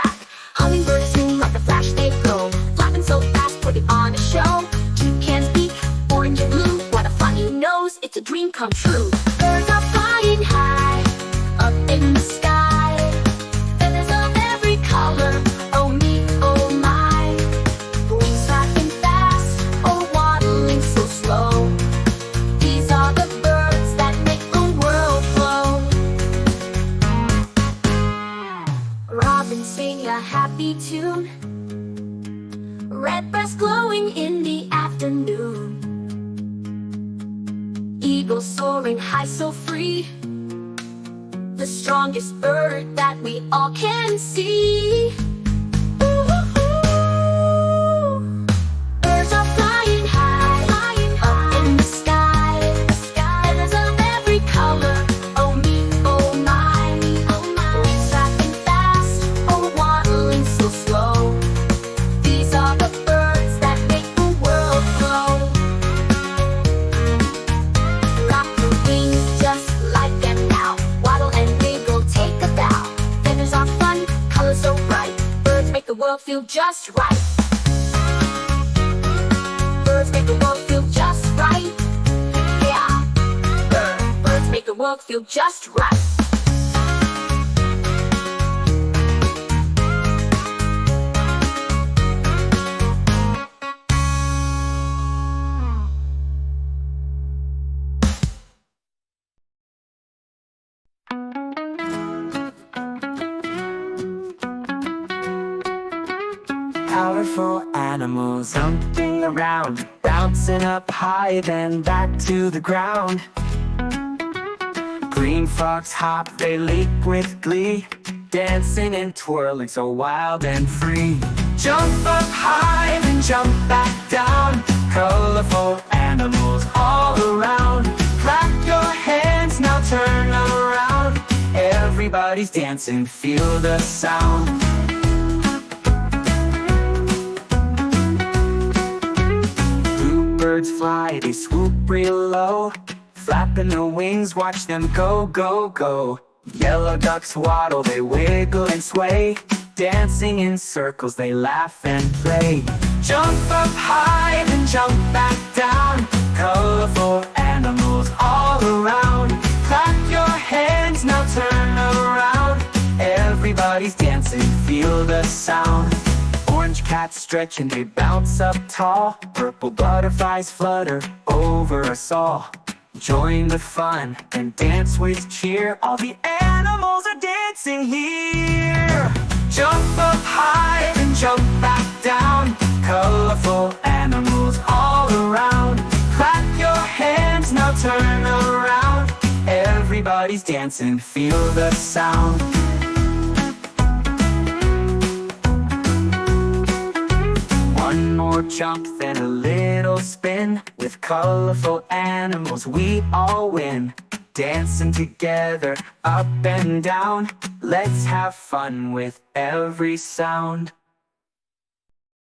track. Hummingbirds zoom like a flash they go, flapping so fast, putting on a show. Toucans peak, orange and blue, what a funny nose, it's a dream come true. Birds are flying high, up in the sky, feathers of every color, oh me, oh my. Wings flapping fast, oh waddling so slow. These are the birds that make the world flow. Robins sing a happy tune, redbreast glowing in the afternoon. Eagles soaring high so free, the strongest bird that we all can see. Birds are flying high, up in the sky, feathers of every color, oh me, oh my. Wings flapping fast, oh waddling so slow. These are the birds that make the world glow. Rock your wings just like them now, waddle and wiggle, take a bow. Feathers are fun, colors so bright, birds make the world feel just right. Birds make the world feel just right. Yeah, birds make the world feel just right. Powerful animals jumping around, bouncing up high, then back to the ground. Green frogs hop, they leap with glee, dancing and twirling so wild and free. Jump up high, then jump back down, colorful animals all around. Clap your hands, now turn around, everybody's dancing, feel the sound. Birds fly, they swoop real low, flapping their wings, watch them go, go, go. Yellow ducks waddle, they wiggle and sway, dancing in circles, they laugh and play. Jump up high, then jump back down, colorful animals all around. Clap your hands, now turn around, everybody's dancing, feel the sound. Orange cats stretch and they bounce up tall, purple butterflies flutter over us all. Join the fun and dance with cheer, all the animals are dancing here. Jump up high and jump back down, colorful animals all around. Clap your hands, now turn around, everybody's dancing, feel the sound. One more jump, then a little spin, with colorful animals we all win. Dancing together, up and down, let's have fun with every sound.